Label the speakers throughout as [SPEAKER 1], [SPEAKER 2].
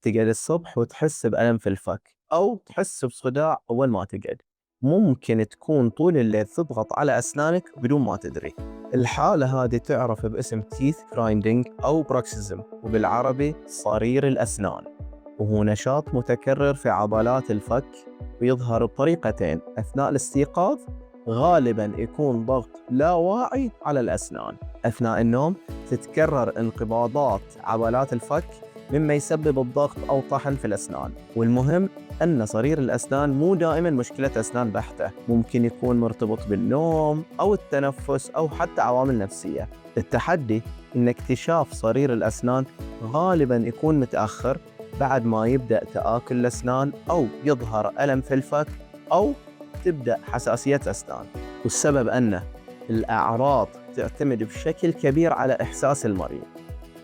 [SPEAKER 1] تقعد الصبح وتحس بألم في الفك أو تحس بصداع أول ما تقعد. ممكن تكون طول الليل تضغط على أسنانك بدون ما تدري. الحالة هذه تعرف باسم teeth grinding أو bruxism، وبالعربي صرير الأسنان، وهو نشاط متكرر في عضلات الفك، ويظهر بطريقتين: أثناء الاستيقاظ غالبا يكون ضغط لا واعي على الأسنان، أثناء النوم تتكرر انقباضات عضلات الفك مما يسبب الضغط أو طحن في الأسنان. والمهم أن صرير الأسنان مو دائما مشكلة أسنان بحتة، ممكن يكون مرتبط بالنوم أو التنفس أو حتى عوامل نفسية. التحدي إن اكتشاف صرير الأسنان غالبا يكون متأخر، بعد ما يبدأ تآكل الأسنان أو يظهر ألم في الفك أو تبدأ حساسية أسنان. والسبب أن الأعراض تعتمد بشكل كبير على إحساس المريض.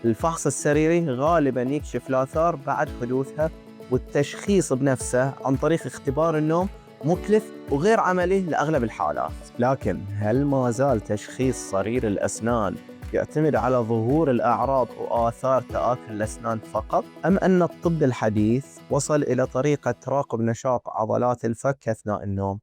[SPEAKER 1] الفحص السريري غالبا يكشف الآثار بعد حدوثها، والتشخيص بنفسه عن طريق اختبار النوم مكلف وغير عملي لأغلب الحالات. لكن هل ما زال تشخيص صرير الأسنان يعتمد على ظهور الأعراض وآثار تآكل الأسنان فقط؟ أم أن الطب الحديث وصل إلى طريقة تراقب نشاط عضلات الفك أثناء النوم؟